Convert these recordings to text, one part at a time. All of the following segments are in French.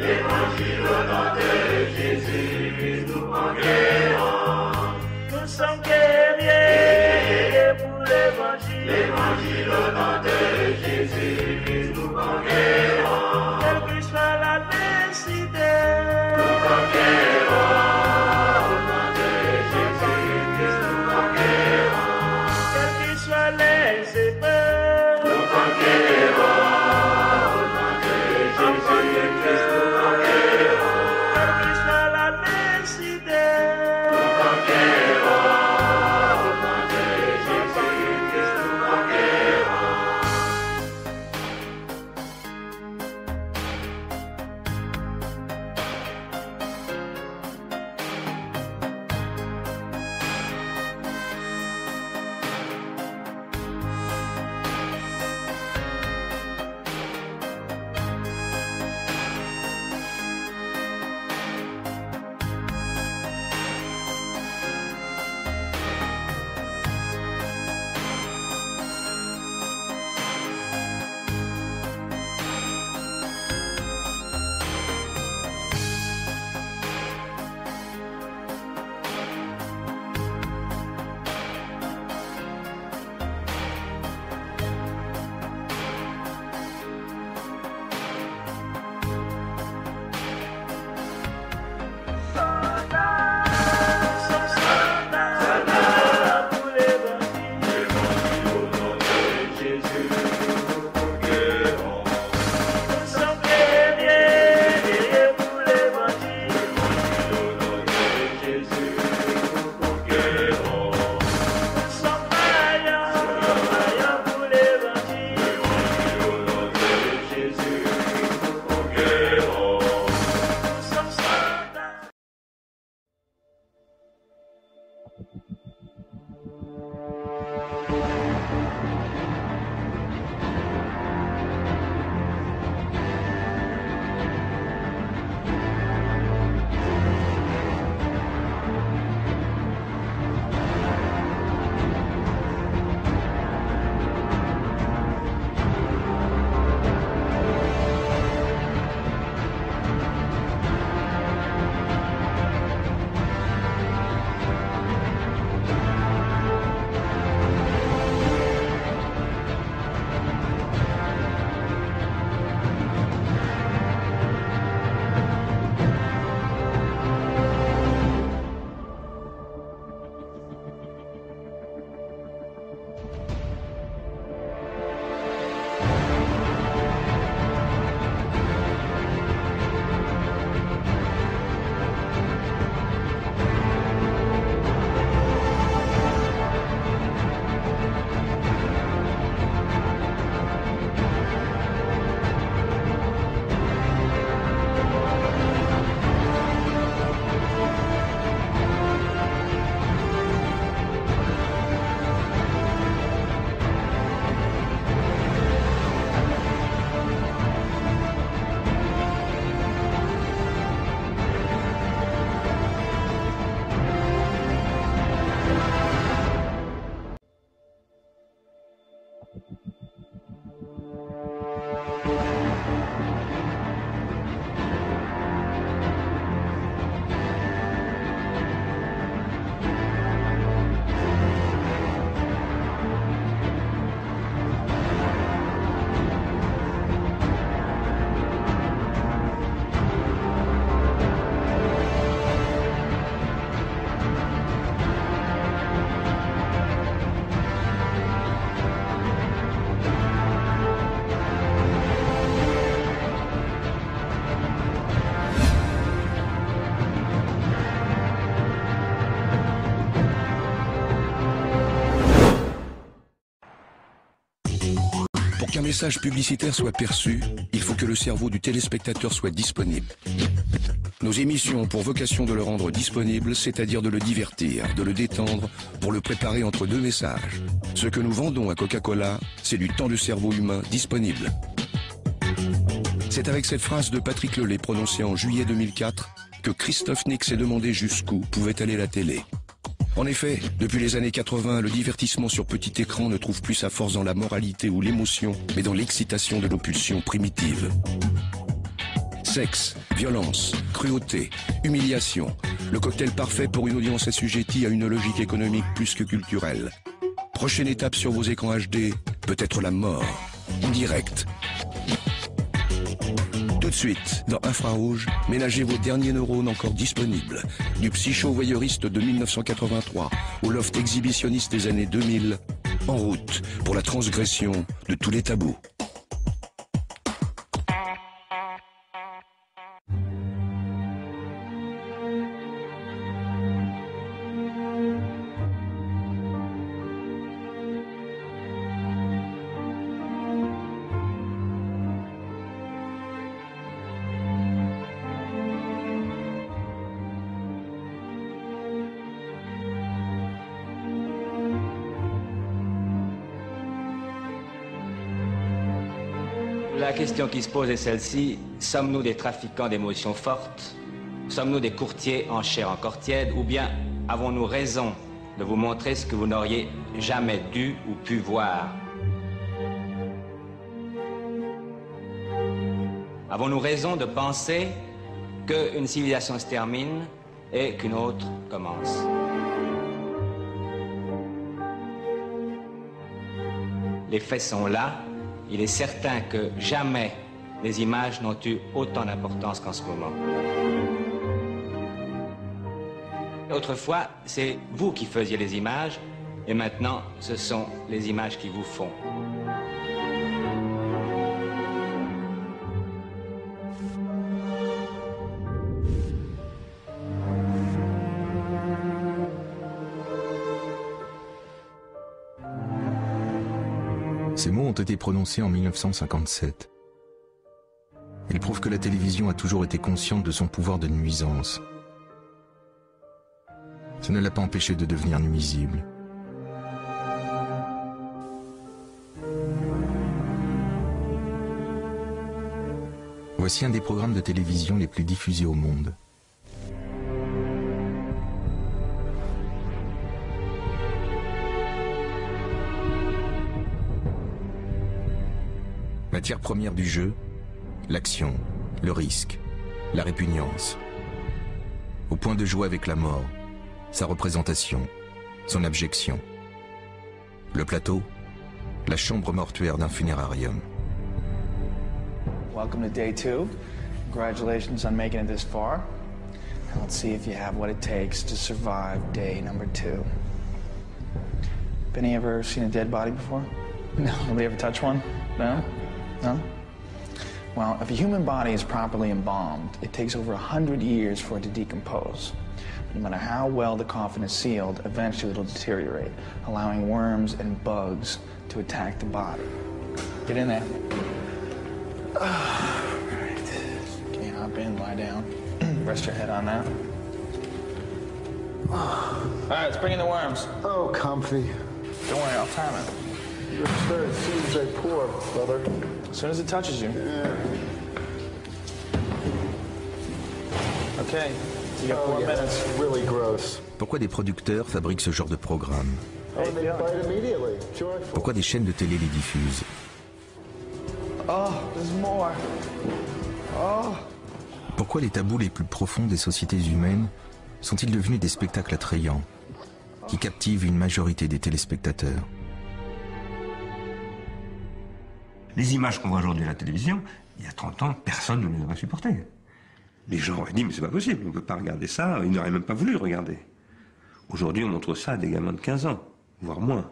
Évangile au nom de Jésus, nous conquérons. Nous sommes guerriers pour l'évangile. L'évangile au nom de Jésus, nous conquérons. Quelle que soit l'adversité, nous conquérons. Au nom de Jésus, nous conquérons. Quelles que soient les épreuves, nous conquérons. Au nom de Jésus, nous conquérons. Quelle que soit l'adversité, nous conquérons. Au nom de Jésus, nous conquérons. Pour qu'un message publicitaire soit perçu, il faut que le cerveau du téléspectateur soit disponible. Nos émissions ont pour vocation de le rendre disponible, c'est-à-dire de le divertir, de le détendre, pour le préparer entre deux messages. Ce que nous vendons à Coca-Cola, c'est du temps de cerveau humain disponible. C'est avec cette phrase de Patrick Lelay prononcée en juillet 2004 que Christophe Nick s'est demandé jusqu'où pouvait aller la télé. En effet, depuis les années 80, le divertissement sur petit écran ne trouve plus sa force dans la moralité ou l'émotion, mais dans l'excitation de nos pulsions primitives. Sexe, violence, cruauté, humiliation. Le cocktail parfait pour une audience assujettie à une logique économique plus que culturelle. Prochaine étape sur vos écrans HD, peut-être la mort. En direct. Tout de suite, dans Infrarouge, ménagez vos derniers neurones encore disponibles. Du psycho-voyeuriste de 1983 au loft exhibitionniste des années 2000, en route pour la transgression de tous les tabous. La question qui se pose est celle-ci. Sommes-nous des trafiquants d'émotions fortes? Sommes-nous des courtiers en chair encore tiède? Ou bien avons-nous raison de vous montrer ce que vous n'auriez jamais dû ou pu voir? Avons-nous raison de penser qu'une civilisation se termine et qu'une autre commence? Les faits sont là. Il est certain que jamais les images n'ont eu autant d'importance qu'en ce moment. Autrefois, c'est vous qui faisiez les images, et maintenant, ce sont les images qui vous font. Ces mots ont été prononcés en 1957. Ils prouvent que la télévision a toujours été consciente de son pouvoir de nuisance. Ça ne l'a pas empêché de devenir nuisible. Voici un des programmes de télévision les plus diffusés au monde. Matière première du jeu, l'action, le risque, la répugnance. Au point de jouer avec la mort, sa représentation, son abjection. Le plateau, la chambre mortuaire d'un funérarium. Welcome to day 2. Congratulations on making it this far. Now let's see if you have what it takes to survive day number 2. Benny, ever seen a dead body before? No. Nobody ever touched one? No? No? Well, if a human body is properly embalmed, it takes over 100 years for it to decompose. No matter how well the coffin is sealed, eventually it'll deteriorate, allowing worms and bugs to attack the body. Get in there. All right. Can you hop in, lie down, rest your head on that? All right, let's bring in the worms. Oh, comfy. Don't worry, I'll time it. You'll start as soon as I pour, brother. As soon as it touches you. Yeah. Okay, you got 4 minutes. That's really gross. Pourquoi des producteurs fabriquent ce genre de programme? Oh, and they bite immediately. Joyful. Pourquoi des chaînes de télé les diffusent? Oh, there's more. Oh. Pourquoi les tabous les plus profonds des sociétés humaines sont-ils devenus des spectacles attrayants qui captivent une majorité des téléspectateurs? Les images qu'on voit aujourd'hui à la télévision, il y a 30 ans, personne ne les aurait supportées. Les gens auraient dit, mais c'est pas possible, on ne peut pas regarder ça, ils n'auraient même pas voulu le regarder. Aujourd'hui, on montre ça à des gamins de 15 ans, voire moins.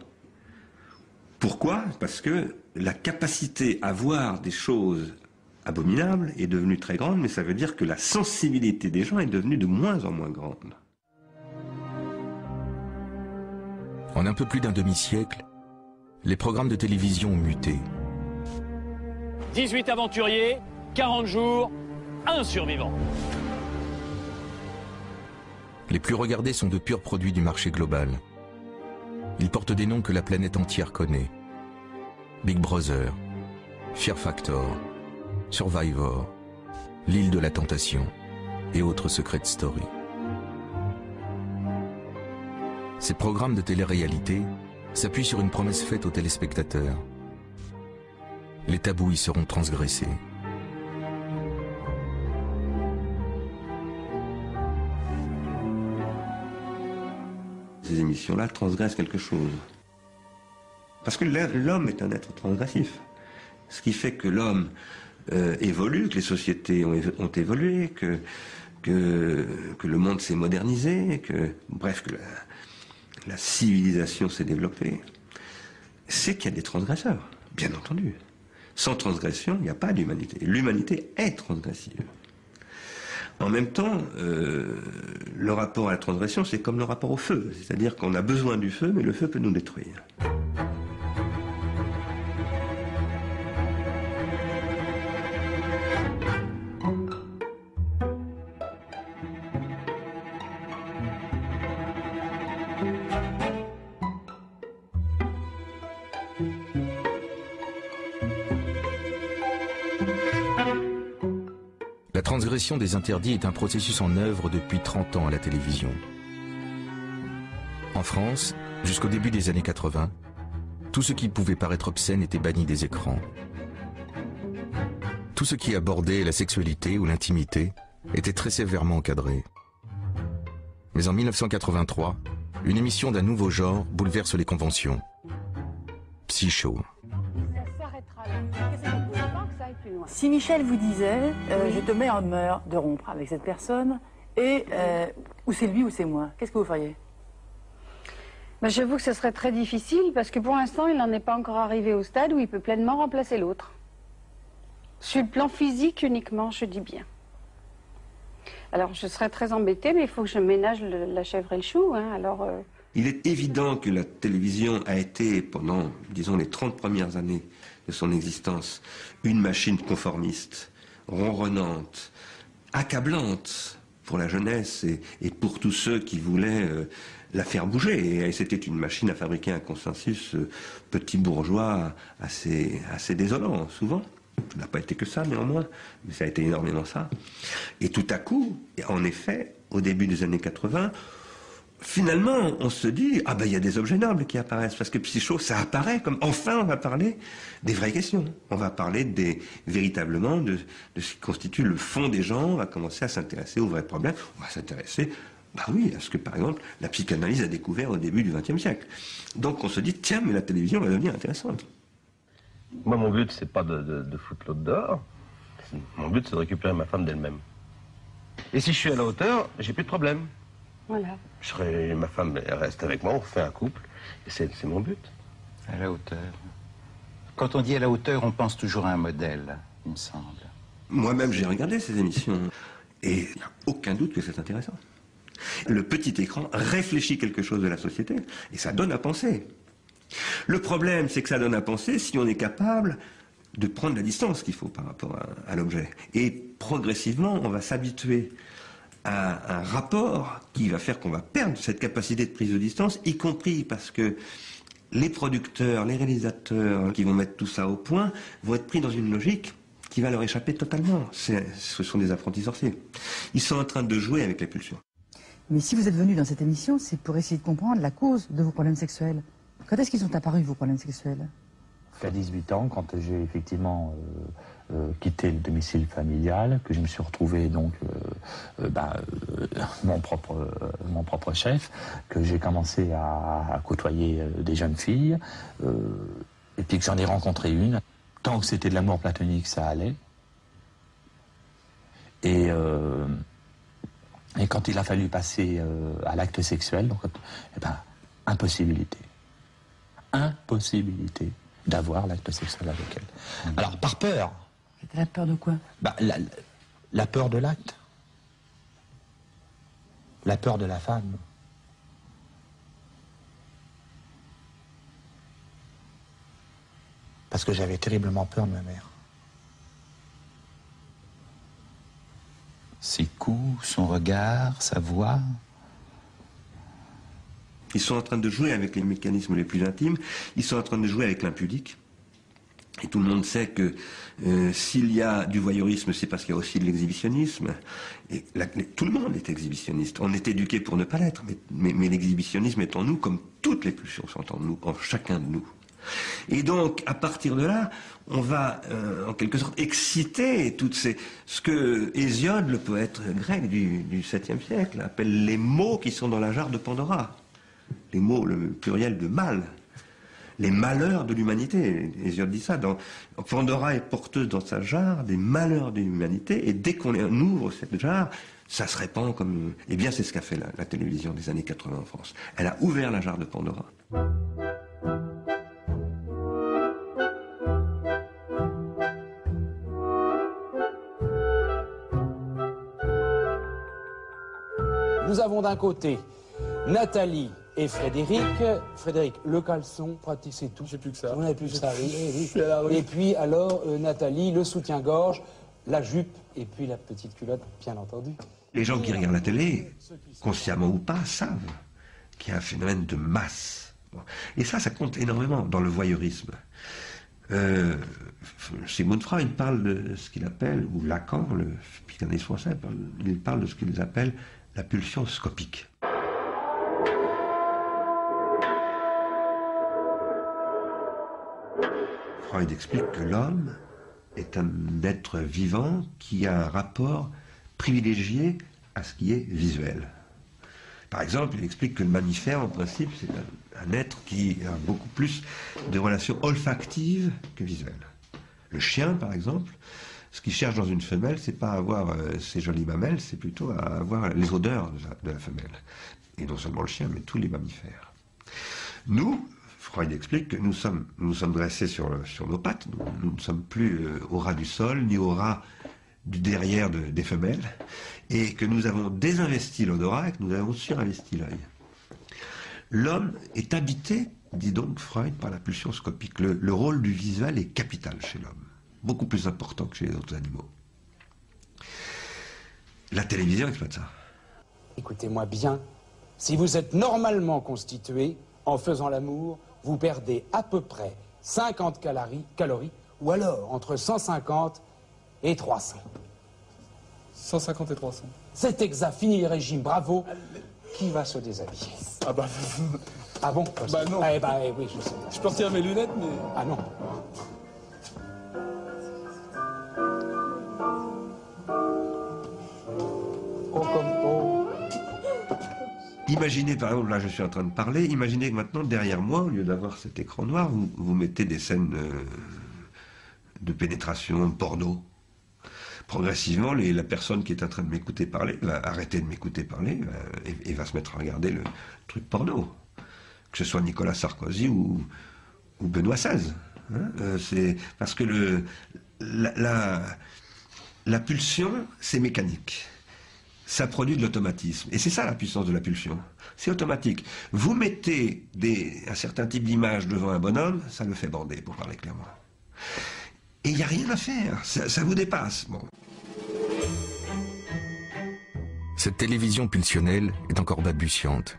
Pourquoi? Parce que la capacité à voir des choses abominables est devenue très grande, mais ça veut dire que la sensibilité des gens est devenue de moins en moins grande. En un peu plus d'un demi-siècle, les programmes de télévision ont muté. 18 aventuriers, 40 jours, 1 survivant. Les plus regardés sont de purs produits du marché global. Ils portent des noms que la planète entière connaît. Big Brother, Fear Factor, Survivor, L'île de la tentation et autres Secret Story. Ces programmes de télé-réalité s'appuient sur une promesse faite aux téléspectateurs. Les tabous y seront transgressés. Ces émissions-là transgressent quelque chose. Parce que l'homme est un être transgressif. Ce qui fait que l'homme évolue, que les sociétés ont évolué, que le monde s'est modernisé, que la civilisation s'est développée, c'est qu'il y a des transgresseurs, bien entendu. Sans transgression, il n'y a pas d'humanité. L'humanité est transgressive. En même temps, le rapport à la transgression, c'est comme le rapport au feu. C'est-à-dire qu'on a besoin du feu, mais le feu peut nous détruire. La transgression des interdits est un processus en œuvre depuis 30 ans à la télévision. En France, jusqu'au début des années 80, tout ce qui pouvait paraître obscène était banni des écrans. Tout ce qui abordait la sexualité ou l'intimité était très sévèrement encadré. Mais en 1983, une émission d'un nouveau genre bouleverse les conventions. Psycho. Si Michel vous disait, je te mets en demeure de rompre avec cette personne, et ou c'est lui ou c'est moi, qu'est-ce que vous feriez? Ben, j'avoue que ce serait très difficile, parce que pour l'instant, il n'en est pas encore arrivé au stade où il peut pleinement remplacer l'autre. Sur le plan physique uniquement, je dis bien. Alors, je serais très embêtée, mais il faut que je ménage la chèvre et le chou, hein, alors... Il est évident que la télévision a été, pendant, disons, les 30 premières années de son existence, une machine conformiste, ronronnante, accablante pour la jeunesse et pour tous ceux qui voulaient la faire bouger. Et c'était une machine à fabriquer un consensus petit bourgeois assez désolant, souvent. Ça n'a pas été que ça, néanmoins, mais ça a été énormément ça. Et tout à coup, en effet, au début des années 80, finalement, on se dit, ah ben il y a des objets nobles qui apparaissent, parce que Psycho, ça apparaît comme, enfin on va parler des vraies questions. On va parler véritablement de ce qui constitue le fond des gens, on va commencer à s'intéresser aux vrais problèmes, on va s'intéresser, bah oui, à ce que par exemple la psychanalyse a découvert au début du XXe siècle. Donc on se dit, tiens, mais la télévision va devenir intéressante. Moi mon but c'est pas de foutre l'autre dehors, mon but c'est de récupérer ma femme d'elle-même. Et si je suis à la hauteur, j'ai plus de problème. Voilà. Ma femme elle reste avec moi, on fait un couple, et c'est mon but. À la hauteur. Quand on dit à la hauteur, on pense toujours à un modèle, il me semble. Moi-même, j'ai regardé ces émissions, et il n'y a aucun doute que c'est intéressant. Le petit écran réfléchit quelque chose de la société, et ça donne à penser. Le problème, c'est que ça donne à penser si on est capable de prendre la distance qu'il faut par rapport à l'objet. Et progressivement, on va s'habituer à un rapport qui va faire qu'on va perdre cette capacité de prise de distance, y compris parce que les producteurs, les réalisateurs qui vont mettre tout ça au point vont être pris dans une logique qui va leur échapper totalement. Ce sont des apprentis sorciers. Ils sont en train de jouer avec les pulsions. Mais si vous êtes venu dans cette émission, c'est pour essayer de comprendre la cause de vos problèmes sexuels. Quand est-ce qu'ils sont apparus, vos problèmes sexuels? À 18 ans, quand j'ai effectivement quitté le domicile familial, que je me suis retrouvé donc mon propre chef, que j'ai commencé à côtoyer des jeunes filles, et puis que j'en ai rencontré une. Tant que c'était de l'amour platonique, ça allait. Et quand il a fallu passer à l'acte sexuel, donc, impossibilité. Impossibilité d'avoir l'acte sexuel avec elle. Alors, par peur. C'était la peur de quoi? La peur de l'acte. La peur de la femme. Parce que j'avais terriblement peur de ma mère. Ses coups, son regard, sa voix. Ils sont en train de jouer avec les mécanismes les plus intimes, ils sont en train de jouer avec l'impudique. Et tout le monde sait que s'il y a du voyeurisme, c'est parce qu'il y a aussi de l'exhibitionnisme. Et tout le monde est exhibitionniste. On est éduqué pour ne pas l'être, mais l'exhibitionnisme est en nous, comme toutes les pulsions sont en nous, en chacun de nous. Et donc, à partir de là, on va, en quelque sorte, exciter ce que Hésiode, le poète grec du 7e siècle, appelle les mots qui sont dans la jarre de Pandora. les mots, le pluriel de mal. Les malheurs de l'humanité. Hésiode dit ça. Pandora est porteuse dans sa jarre des malheurs de l'humanité, et dès qu'on ouvre cette jarre, ça se répand comme... Eh bien, c'est ce qu'a fait la télévision des années 80 en France. Elle a ouvert la jarre de Pandora. Nous avons d'un côté Nathalie et Frédéric. Frédéric, le caleçon, pratique, c'est tout. J'ai plus que ça. On n'avait plus que ça, oui. Et puis alors, Nathalie, le soutien-gorge, la jupe et puis la petite culotte, bien entendu. Les gens qui regardent la télé, consciemment ou pas, savent qu'il y a un phénomène de masse. Et ça compte énormément dans le voyeurisme. Sigmund Freud parle de ce qu'il appelle, ou Lacan, le psychanalyste français, il parle de ce qu'ils appellent la pulsion scopique. Freud explique que l'homme est un être vivant qui a un rapport privilégié à ce qui est visuel. Par exemple, il explique que le mammifère, en principe, c'est un être qui a beaucoup plus de relations olfactives que visuelles. Le chien, par exemple, ce qu'il cherche dans une femelle, c'est pas à avoir ses jolies mamelles, c'est plutôt à avoir les odeurs de la femelle. Et non seulement le chien, mais tous les mammifères. Nous, Freud explique que nous sommes dressés sur nos pattes, nous ne sommes plus au ras du sol, ni au ras du derrière des femelles, et que nous avons désinvesti l'odorat et que nous avons surinvesti l'œil. L'homme est habité, dit donc Freud, par la pulsion scopique. Le rôle du visuel est capital chez l'homme, beaucoup plus important que chez les autres animaux. La télévision exploite ça. Écoutez-moi bien, si vous êtes normalement constitué, en faisant l'amour, vous perdez à peu près 50 calories, ou alors entre 150 et 300. 150 et 300. C'est exact, fini le régime, bravo. Qui va se déshabiller? Ah bah... Ah bon? Bah non. Oui, je sais. Je peux retirer mes lunettes, mais... Ah non. Imaginez, par exemple, là je suis en train de parler, imaginez que maintenant, derrière moi, au lieu d'avoir cet écran noir, vous mettez des scènes de pénétration, porno. Progressivement, la personne qui est en train de m'écouter parler va arrêter de m'écouter parler et va se mettre à regarder le truc porno. Que ce soit Nicolas Sarkozy ou Benoît XVI. Hein, c'est parce que la pulsion, c'est mécanique. Ça produit de l'automatisme. Et c'est ça la puissance de la pulsion. C'est automatique. Vous mettez un certain type d'image devant un bonhomme, ça le fait bander, pour parler clairement. Et il n'y a rien à faire. Ça vous dépasse. Bon. Cette télévision pulsionnelle est encore balbutiante.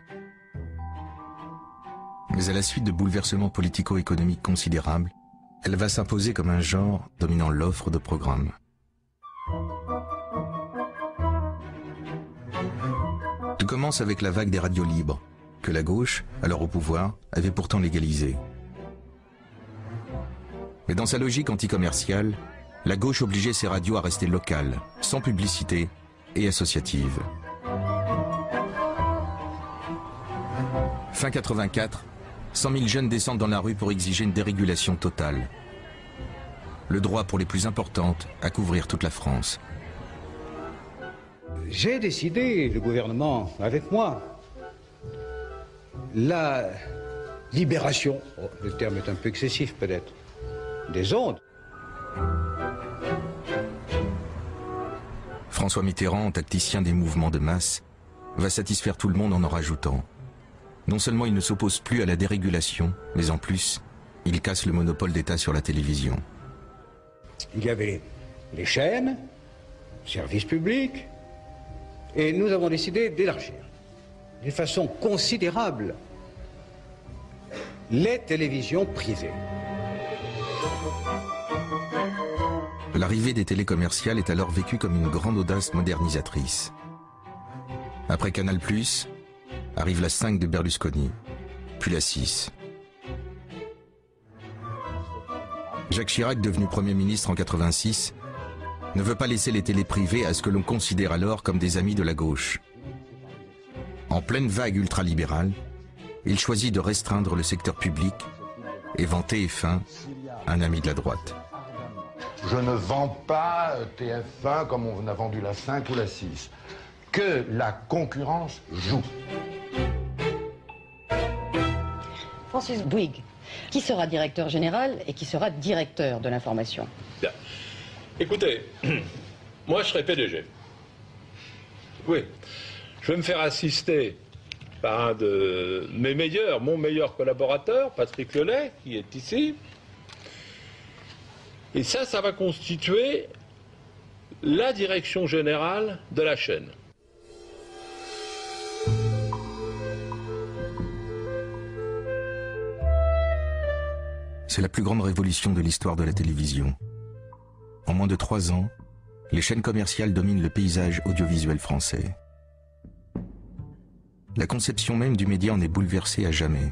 Mais à la suite de bouleversements politico-économiques considérables, elle va s'imposer comme un genre dominant l'offre de programmes. Tout commence avec la vague des radios libres, que la gauche, alors au pouvoir, avait pourtant légalisée. Mais dans sa logique anticommerciale, la gauche obligeait ses radios à rester locales, sans publicité et associatives. Fin 84, 100 000 jeunes descendent dans la rue pour exiger une dérégulation totale. Le droit pour les plus importantes à couvrir toute la France. J'ai décidé, le gouvernement avec moi, la libération, le terme est un peu excessif peut-être, des ondes. François Mitterrand, tacticien des mouvements de masse, va satisfaire tout le monde en rajoutant. Non seulement il ne s'oppose plus à la dérégulation, mais en plus, il casse le monopole d'État sur la télévision. Il y avait les chaînes, services publics, et nous avons décidé d'élargir d'une façon considérable les télévisions privées. L'arrivée des télés commerciales est alors vécue comme une grande audace modernisatrice. Après Canal+, arrive la 5 de Berlusconi, puis la 6. Jacques Chirac, devenu Premier ministre en 86, ne veut pas laisser les télés privées à ce que l'on considère alors comme des amis de la gauche. En pleine vague ultralibérale, il choisit de restreindre le secteur public et vend TF1, un ami de la droite. Je ne vends pas TF1 comme on a vendu la 5 ou la 6. Que la concurrence joue. Francis Bouygues, qui sera directeur général et qui sera directeur de l'information? Bien. Écoutez, moi je serai PDG. Oui. Je vais me faire assister par un de mes meilleurs, mon meilleur collaborateur, Patrick Lelay, qui est ici. Et ça va constituer la direction générale de la chaîne. C'est la plus grande révolution de l'histoire de la télévision. En moins de 3 ans, les chaînes commerciales dominent le paysage audiovisuel français. La conception même du média en est bouleversée à jamais.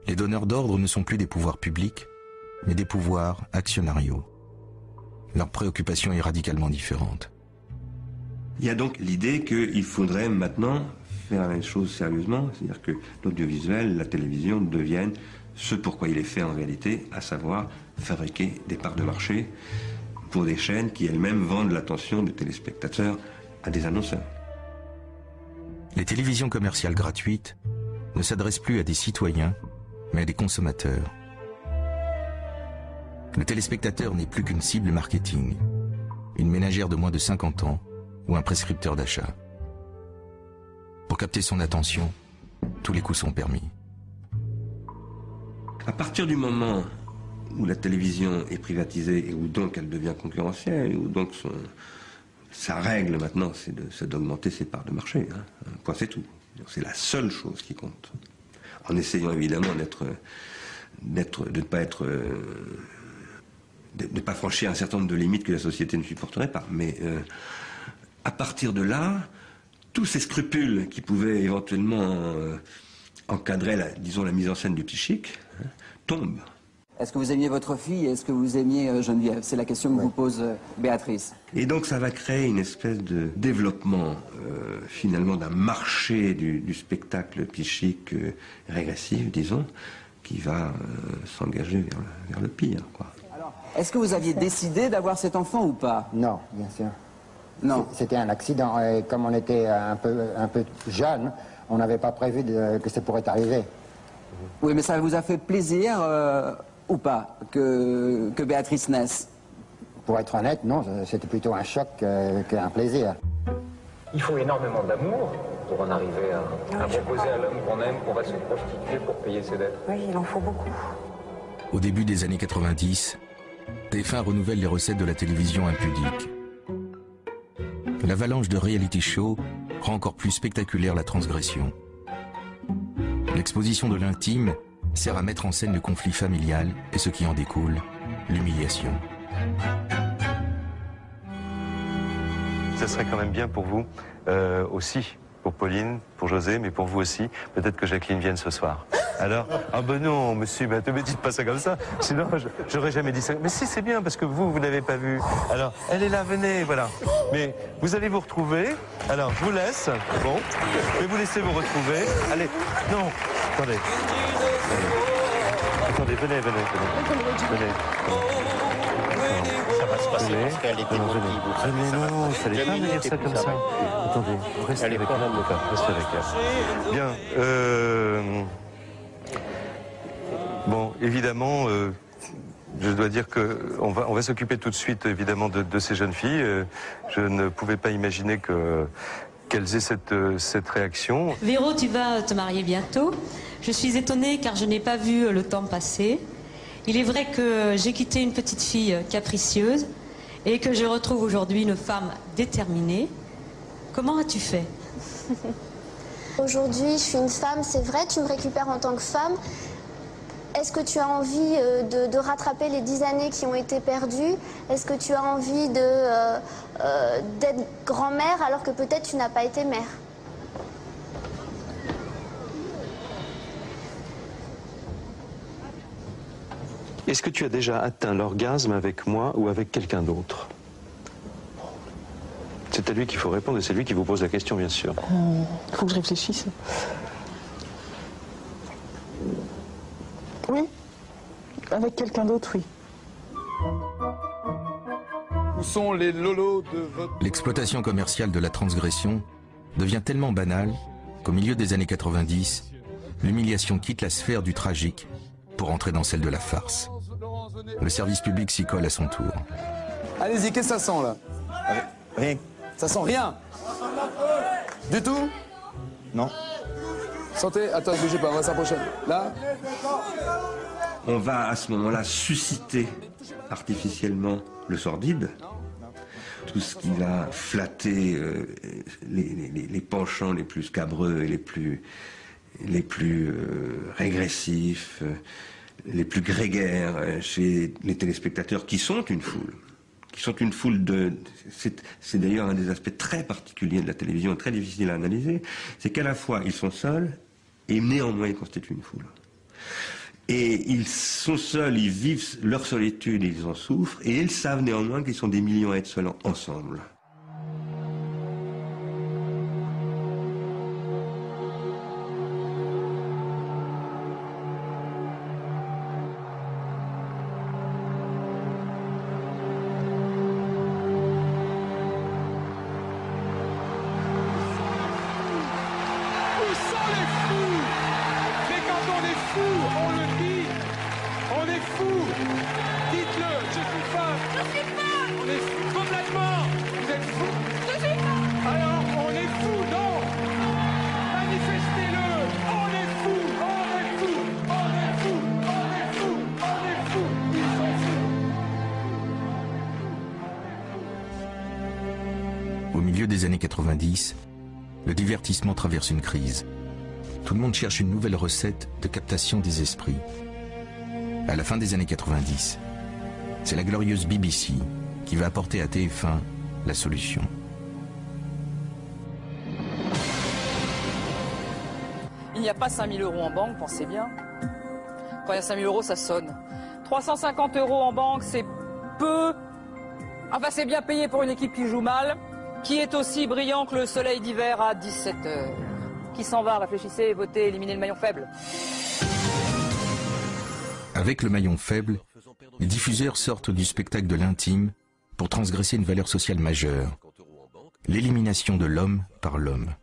Les donneurs d'ordre ne sont plus des pouvoirs publics, mais des pouvoirs actionnariaux. Leur préoccupation est radicalement différente. Il y a donc l'idée qu'il faudrait maintenant faire les choses sérieusement, c'est-à-dire que l'audiovisuel, la télévision deviennent ce pourquoi il est fait en réalité, à savoir fabriquer des parts de marché pour des chaînes qui elles-mêmes vendent l'attention des téléspectateurs à des annonceurs. Les télévisions commerciales gratuites ne s'adressent plus à des citoyens, mais à des consommateurs. Le téléspectateur n'est plus qu'une cible marketing, une ménagère de moins de 50 ans ou un prescripteur d'achat. Pour capter son attention, tous les coups sont permis. À partir du moment où la télévision est privatisée et où donc elle devient concurrentielle, où donc sa règle maintenant c'est d'augmenter ses parts de marché, hein. Point, c'est tout. C'est la seule chose qui compte. En essayant évidemment de ne pas franchir un certain nombre de limites que la société ne supporterait pas. Mais à partir de là, tous ces scrupules qui pouvaient éventuellement encadrer, disons, la mise en scène du petit chic, hein, tombent. Est-ce que vous aimiez votre fille et est-ce que vous aimiez Geneviève? C'est la question que vous pose Béatrice. Et donc ça va créer une espèce de développement finalement d'un marché du spectacle psychique régressif, disons, qui va s'engager vers le pire, quoi. Est-ce que vous aviez décidé d'avoir cet enfant ou pas? Non, bien sûr. Non. C'était un accident. Et comme on était un peu jeune, on n'avait pas prévu que ça pourrait arriver. Oui, mais ça vous a fait plaisir ou pas que Béatrice naisse? Pour être honnête, non, c'était plutôt un choc qu'un plaisir. Il faut énormément d'amour pour en arriver à proposer à l'homme qu'on aime qu'on va se prostituer pour payer ses dettes. Oui, il en faut beaucoup. Au début des années 90, TF1 renouvelle les recettes de la télévision impudique. L'avalanche de reality show rend encore plus spectaculaire la transgression. L'exposition de l'intime sert à mettre en scène le conflit familial et ce qui en découle, l'humiliation. Ça serait quand même bien pour vous aussi, pour Pauline, pour José, mais pour vous aussi, peut-être que Jacqueline vienne ce soir. Alors, ah ben non, monsieur, ne me dites pas ça comme ça, sinon j'aurais jamais dit ça. Mais si, c'est bien, parce que vous n'avez pas vu. Alors, elle est là, venez, voilà. Mais vous allez vous retrouver. Alors, je vous laisse, bon, je vais vous laisser vous retrouver. Allez, non, attendez. Attendez, venez. Ça va se passer parce qu'elle est émotive. Non, ça n'allait pas me dire ça comme ça. Attendez, restez avec elle. Restez avec elle. Bien, bon, évidemment, je dois dire qu'on va s'occuper tout de suite, évidemment, de ces jeunes filles. Je ne pouvais pas imaginer qu'elles aient cette réaction. Véro, tu vas te marier bientôt. Je suis étonnée car je n'ai pas vu le temps passer. Il est vrai que j'ai quitté une petite fille capricieuse et que je retrouve aujourd'hui une femme déterminée. Comment as-tu fait? Aujourd'hui, je suis une femme, c'est vrai, tu me récupères en tant que femme. Est-ce que tu as envie de rattraper les 10 années qui ont été perdues? Est-ce que tu as envie d'être grand-mère alors que peut-être tu n'as pas été mère? Est-ce que tu as déjà atteint l'orgasme avec moi ou avec quelqu'un d'autre? C'est à lui qu'il faut répondre et c'est lui qui vous pose la question, bien sûr. Faut que je réfléchisse. Oui. Avec quelqu'un d'autre, oui. Où sont les lolos de votre... L'exploitation commerciale de la transgression devient tellement banale qu'au milieu des années 90, l'humiliation quitte la sphère du tragique pour entrer dans celle de la farce. Le service public s'y colle à son tour. Allez-y, qu'est-ce que ça sent là? Rien. Ça sent rien? Du tout? Non. Sentez, attends, bougez pas, on va s'approcher. Là? On va à ce moment-là susciter artificiellement le sordide, tout ce qui va flatter les penchants les plus scabreux et les plus régressifs, les plus grégaires chez les téléspectateurs qui sont une foule. C'est d'ailleurs un des aspects très particuliers de la télévision, très difficile à analyser, c'est qu'à la fois ils sont seuls et néanmoins ils constituent une foule. Et ils sont seuls, ils vivent leur solitude, ils en souffrent, et ils savent néanmoins qu'ils sont des millions à être seuls ensemble. Au milieu des années 90, le divertissement traverse une crise. Tout le monde cherche une nouvelle recette de captation des esprits. À la fin des années 90, c'est la glorieuse BBC qui va apporter à TF1 la solution. Il n'y a pas 5 000 € en banque, pensez bien. Quand il y a 5 000 €, ça sonne. 350 € en banque, c'est peu. Enfin, c'est bien payé pour une équipe qui joue mal, qui est aussi brillant que le soleil d'hiver à 17 h. Qui s'en va? Réfléchissez, votez, éliminez le maillon faible. Avec le maillon faible, les diffuseurs sortent du spectacle de l'intime pour transgresser une valeur sociale majeure, l'élimination de l'homme par l'homme.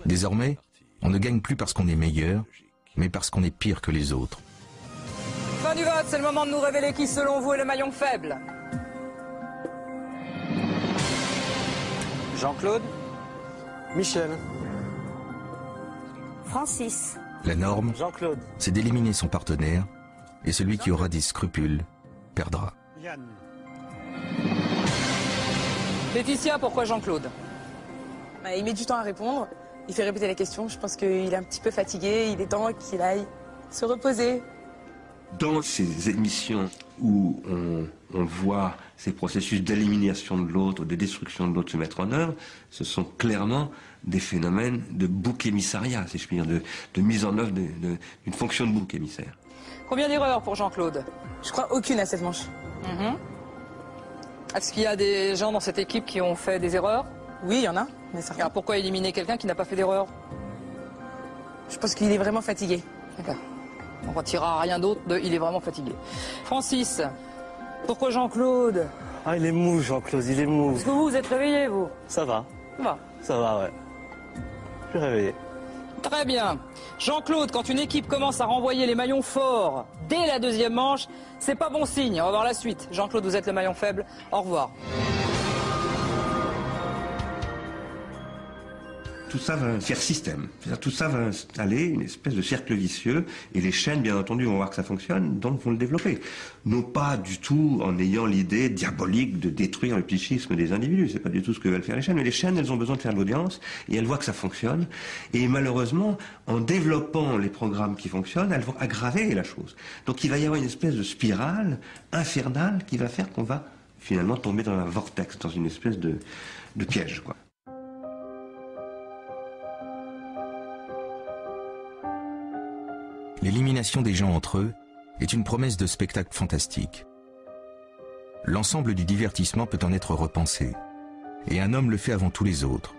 Désormais, on ne gagne plus parce qu'on est meilleur, mais parce qu'on est pire que les autres. Fin du vote, c'est le moment de nous révéler qui, selon vous, est le maillon faible. Jean-Claude? Michel. Francis. La norme, c'est d'éliminer son partenaire, et celui qui aura des scrupules perdra. Laetitia, pourquoi Jean-Claude? Il met du temps à répondre, il fait répéter la question, je pense qu'il est un petit peu fatigué, il est temps qu'il aille se reposer. Dans ces émissions où on voit ces processus d'élimination de l'autre, de destruction de l'autre se mettre en œuvre, ce sont clairement des phénomènes de bouc émissariat, si je puis dire, de mise en œuvre d'une fonction de bouc émissaire. Combien d'erreurs pour Jean-Claude? Je crois aucune à cette manche. Est-ce qu'il y a des gens dans cette équipe qui ont fait des erreurs? Oui, il y en a, mais certains. Alors pourquoi éliminer quelqu'un qui n'a pas fait d'erreur? Je pense qu'il est vraiment fatigué. D'accord. On ne retirera rien d'autre de « il est vraiment fatigué ». Francis, pourquoi Jean-Claude? Ah, il est mou, Jean-Claude, il est mou. Est-ce que vous êtes réveillé, vous? Ça va. Ça va. Ça va, ouais. Je suis réveillé. Très bien. Jean-Claude, quand une équipe commence à renvoyer les maillons forts dès la deuxième manche, c'est pas bon signe. On va voir la suite. Jean-Claude, vous êtes le maillon faible. Au revoir. Tout ça va faire système. Tout ça va installer une espèce de cercle vicieux et les chaînes, bien entendu, vont voir que ça fonctionne, donc vont le développer. Non pas du tout en ayant l'idée diabolique de détruire le psychisme des individus. C'est pas du tout ce que veulent faire les chaînes. Mais les chaînes, elles ont besoin de faire de l'audience et elles voient que ça fonctionne. Et malheureusement, en développant les programmes qui fonctionnent, elles vont aggraver la chose. Donc il va y avoir une espèce de spirale infernale qui va faire qu'on va finalement tomber dans un vortex, dans une espèce de piège, quoi. L'élimination des gens entre eux est une promesse de spectacle fantastique. L'ensemble du divertissement peut en être repensé. Et un homme le fait avant tous les autres,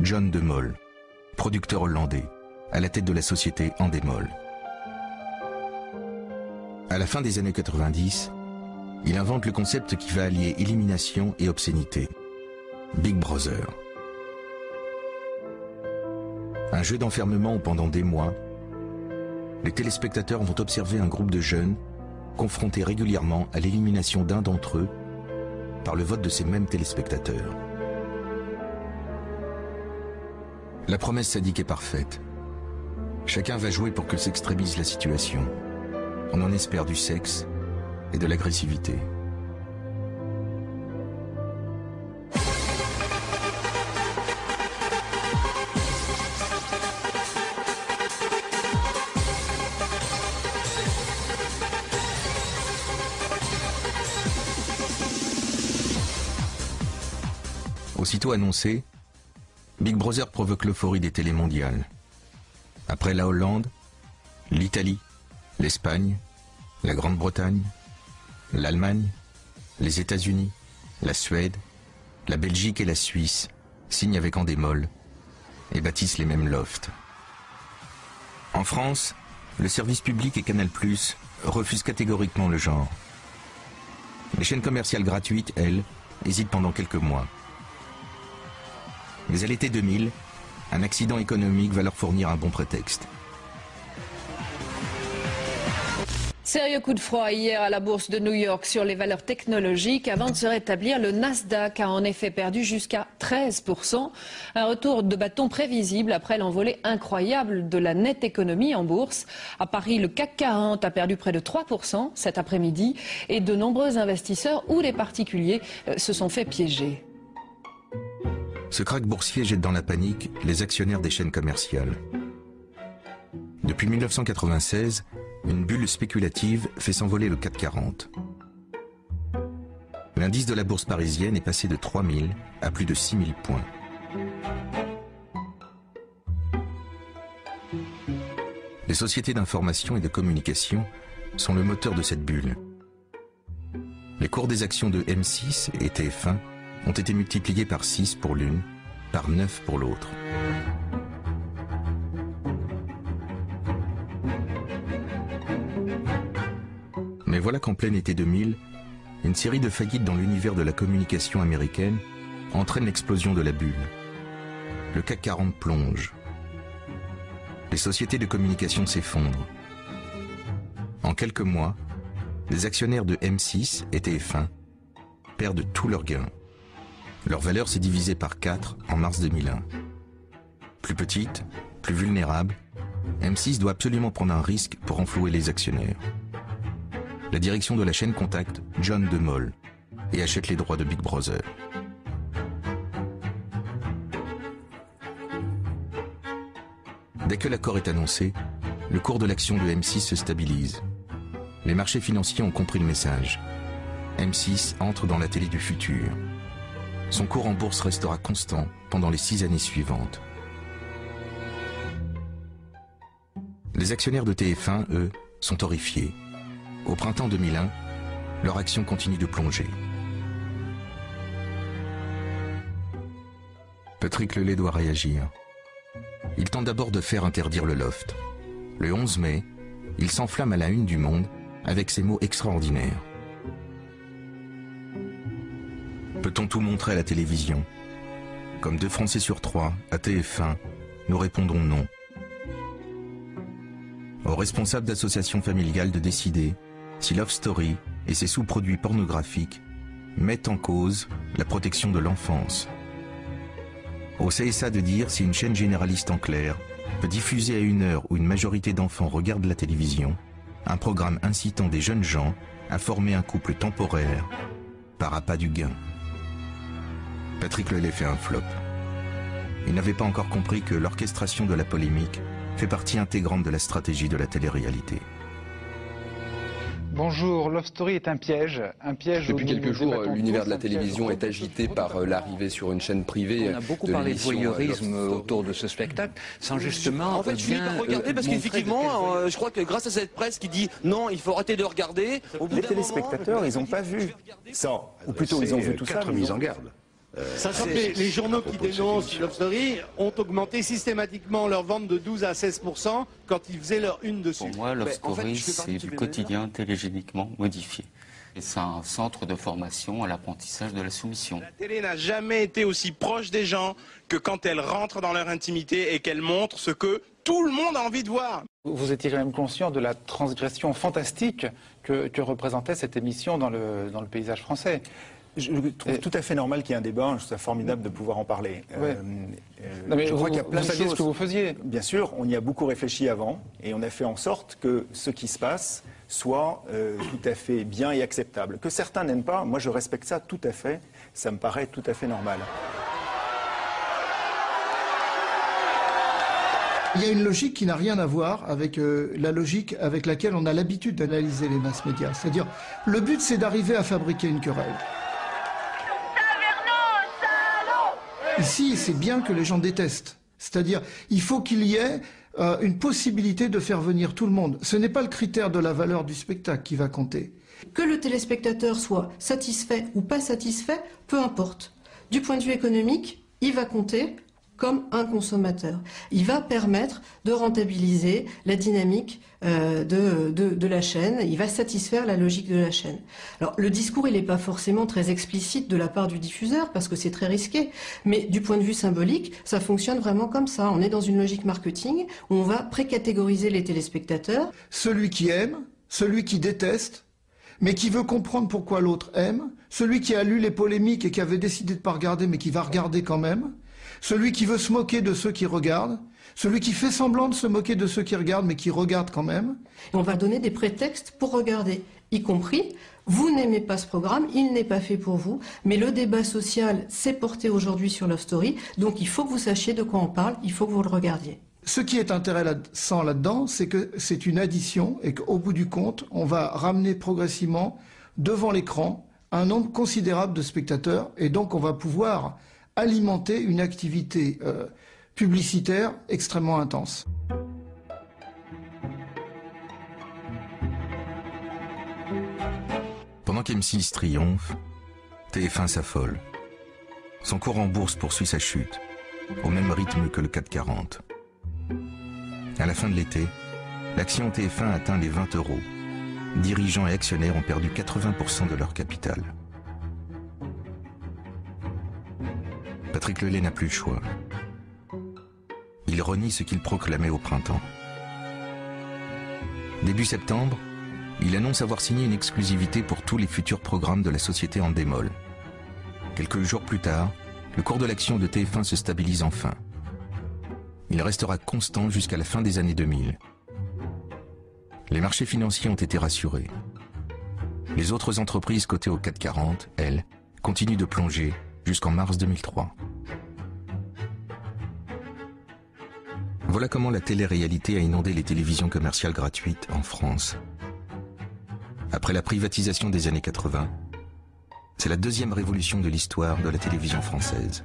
John de Mol, producteur hollandais, à la tête de la société Endemol. À la fin des années 90, il invente le concept qui va allier élimination et obscénité. Big Brother. Un jeu d'enfermement où pendant des mois, les téléspectateurs vont observer un groupe de jeunes confrontés régulièrement à l'élimination d'un d'entre eux par le vote de ces mêmes téléspectateurs. La promesse sadique est parfaite. Chacun va jouer pour que s'extrémise la situation. On en espère du sexe et de l'agressivité. Aussitôt annoncé, Big Brother provoque l'euphorie des télés mondiales. Après la Hollande, l'Italie, l'Espagne, la Grande-Bretagne, l'Allemagne, les États-Unis, la Suède, la Belgique et la Suisse signent avec Endemol et bâtissent les mêmes lofts. En France, le service public et Canal+ refusent catégoriquement le genre. Les chaînes commerciales gratuites, elles, hésitent pendant quelques mois. Mais à l'été 2000, un accident économique va leur fournir un bon prétexte. Sérieux coup de froid hier à la bourse de New York sur les valeurs technologiques. Avant de se rétablir, le Nasdaq a en effet perdu jusqu'à 13%. Un retour de bâton prévisible après l'envolée incroyable de la nette économie en bourse. À Paris, le CAC 40 a perdu près de 3% cet après-midi et de nombreux investisseurs ou les particuliers se sont fait piéger. Ce krach boursier jette dans la panique les actionnaires des chaînes commerciales. Depuis 1996, une bulle spéculative fait s'envoler le CAC 40. L'indice de la bourse parisienne est passé de 3000 à plus de 6000 points. Les sociétés d'information et de communication sont le moteur de cette bulle. Les cours des actions de M6 et TF1 ont été multipliés par 6 pour l'une, par 9 pour l'autre. Mais voilà qu'en plein été 2000, une série de faillites dans l'univers de la communication américaine entraîne l'explosion de la bulle. Le CAC 40 plonge. Les sociétés de communication s'effondrent. En quelques mois, les actionnaires de M6 et TF1 perdent tous leurs gains. Leur valeur s'est divisée par 4 en mars 2001. Plus petite, plus vulnérable, M6 doit absolument prendre un risque pour renflouer les actionnaires. La direction de la chaîne contacte John de Mol et achète les droits de Big Brother. Dès que l'accord est annoncé, le cours de l'action de M6 se stabilise. Les marchés financiers ont compris le message. M6 entre dans la télé du futur. Son cours en bourse restera constant pendant les 6 années suivantes. Les actionnaires de TF1, eux, sont horrifiés. Au printemps 2001, leur action continue de plonger. Patrick Lelay doit réagir. Il tente d'abord de faire interdire le loft. Le 11 mai, il s'enflamme à la une du Monde avec ces mots extraordinaires. Peut-on tout montrer à la télévision? Comme 2 Français sur 3, à TF1, nous répondons non. Aux responsables d'associations familiales de décider si Love Story et ses sous-produits pornographiques mettent en cause la protection de l'enfance. Au CSA de dire si une chaîne généraliste en clair peut diffuser à une heure où une majorité d'enfants regardent la télévision un programme incitant des jeunes gens à former un couple temporaire par appât du gain. Patrick Lelay fait un flop. Il n'avait pas encore compris que l'orchestration de la polémique fait partie intégrante de la stratégie de la télé-réalité. Bonjour, Love Story est un piège. Depuis quelques jours, l'univers de la télévision est agité par l'arrivée sur une chaîne privée. On a beaucoup parlé de voyeurisme autour de ce spectacle, sans justement. En fait, je finis par regarder parce qu'effectivement, je crois que grâce à cette presse qui dit non, il faut arrêter de regarder. Les téléspectateurs, ils n'ont pas vu ça, ou plutôt ils ont vu tout ça. 4 mises en garde. Sachant que les journaux qui dénoncent Love Story ont augmenté systématiquement leur vente de 12 à 16% quand ils faisaient leur une dessus. Pour moi, Love Story, c'est du quotidien télégéniquement modifié. Et c'est un centre de formation à l'apprentissage de la soumission. La télé n'a jamais été aussi proche des gens que quand elle rentre dans leur intimité et qu'elle montre ce que tout le monde a envie de voir. Vous étiez quand même conscient de la transgression fantastique que représentait cette émission dans le paysage français. Je trouve tout à fait normal qu'il y ait un débat, je trouve ça formidable de pouvoir en parler. Ouais. Je crois qu'il y a plein de choses. Vous saviez ce que vous faisiez. Bien sûr, on y a beaucoup réfléchi avant et on a fait en sorte que ce qui se passe soit tout à fait bien et acceptable. Que certains n'aiment pas, moi je respecte ça tout à fait, ça me paraît tout à fait normal. Il y a une logique qui n'a rien à voir avec la logique avec laquelle on a l'habitude d'analyser les masses médias. C'est-à-dire, le but c'est d'arriver à fabriquer une querelle. Ici, c'est bien que les gens détestent. C'est-à-dire, il faut qu'il y ait une possibilité de faire venir tout le monde. Ce n'est pas le critère de la valeur du spectacle qui va compter. Que le téléspectateur soit satisfait ou pas satisfait, peu importe. Du point de vue économique, il va compter comme un consommateur. Il va permettre de rentabiliser la dynamique de la chaîne, il va satisfaire la logique de la chaîne. Alors le discours, il n'est pas forcément très explicite de la part du diffuseur, parce que c'est très risqué, mais du point de vue symbolique, ça fonctionne vraiment comme ça. On est dans une logique marketing où on va précatégoriser les téléspectateurs. Celui qui aime, celui qui déteste, mais qui veut comprendre pourquoi l'autre aime, celui qui a lu les polémiques et qui avait décidé de ne pas regarder, mais qui va regarder quand même, celui qui veut se moquer de ceux qui regardent, celui qui fait semblant de se moquer de ceux qui regardent, mais qui regardent quand même. Et on va donner des prétextes pour regarder, y compris, vous n'aimez pas ce programme, il n'est pas fait pour vous, mais le débat social s'est porté aujourd'hui sur Love Story, donc il faut que vous sachiez de quoi on parle, il faut que vous le regardiez. Ce qui est intéressant là-dedans, c'est que c'est une addition et qu'au bout du compte, on va ramener progressivement devant l'écran un nombre considérable de spectateurs et donc on va pouvoir alimenter une activité publicitaire extrêmement intense. Pendant qu'M6 triomphe, TF1 s'affole. Son cours en bourse poursuit sa chute, au même rythme que le CAC 40. À la fin de l'été, l'action TF1 atteint les 20 €. Dirigeants et actionnaires ont perdu 80% de leur capital. Patrick Lelay n'a plus le choix. Il renie ce qu'il proclamait au printemps. Début septembre, il annonce avoir signé une exclusivité pour tous les futurs programmes de la société en démol. Quelques jours plus tard, le cours de l'action de TF1 se stabilise enfin. Il restera constant jusqu'à la fin des années 2000. Les marchés financiers ont été rassurés. Les autres entreprises cotées au CAC 40, elles, continuent de plonger jusqu'en mars 2003. Voilà comment la télé-réalité a inondé les télévisions commerciales gratuites en France. Après la privatisation des années 80, c'est la deuxième révolution de l'histoire de la télévision française.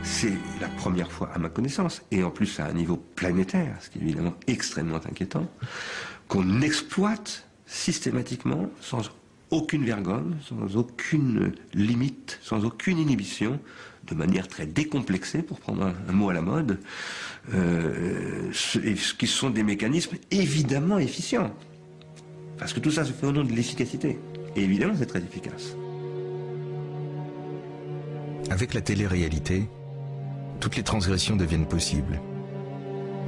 C'est la première fois à ma connaissance, et en plus à un niveau planétaire, ce qui est évidemment extrêmement inquiétant, qu'on exploite systématiquement, sans aucune vergogne, sans aucune limite, sans aucune inhibition, de manière très décomplexée, pour prendre un mot à la mode, ce qui sont des mécanismes évidemment efficients. Parce que tout ça se fait au nom de l'efficacité. Et évidemment, c'est très efficace. Avec la télé-réalité, toutes les transgressions deviennent possibles.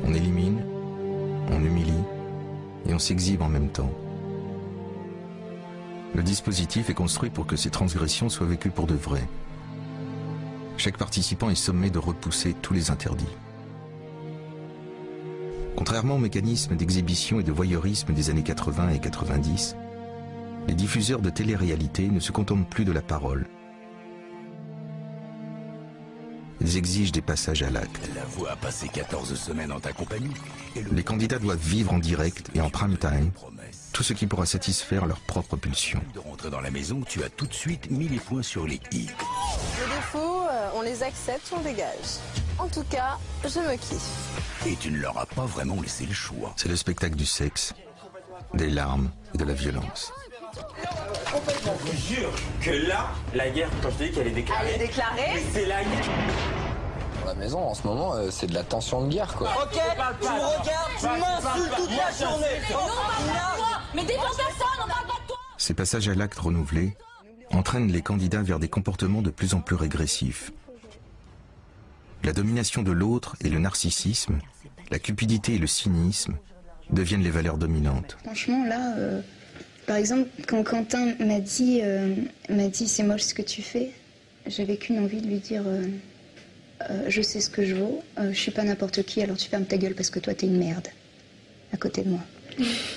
On élimine, on humilie et on s'exhibe en même temps. Le dispositif est construit pour que ces transgressions soient vécues pour de vrai. Chaque participant est sommé de repousser tous les interdits. Contrairement aux mécanismes d'exhibition et de voyeurisme des années 80 et 90, les diffuseurs de télé-réalité ne se contentent plus de la parole. Ils exigent des passages à l'acte. La voix a passé 14 semaines en ta compagnie. Les candidats doivent vivre en direct et en prime time tout ce qui pourra satisfaire leurs propres pulsions. De rentrer dans la maison, tu as tout de suite mis les points sur les i. Les défauts, on les accepte, on dégage. En tout cas, je me kiffe. Et tu ne leur as pas vraiment laissé le choix. C'est le spectacle du sexe, des larmes et de la violence. complètement. Je vous jure que là, la guerre, quand je te dis qu'elle est déclarée... Elle est déclarée. C'est la guerre. Dans la maison, en ce moment, c'est de la tension de guerre, quoi. Ok, tu me regardes, tu m'insultes toute la journée. Non, on parle pas de toi. Mais défends personne, on parle pas de toi. Ces passages à l'acte renouvelés entraînent les candidats vers des comportements de plus en plus régressifs. La domination de l'autre et le narcissisme, la cupidité et le cynisme deviennent les valeurs dominantes. Franchement, là, par exemple, quand Quentin m'a dit c'est moche ce que tu fais, j'avais qu'une envie de lui dire je sais ce que je vaux, je suis pas n'importe qui, alors tu fermes ta gueule parce que toi t'es une merde à côté de moi.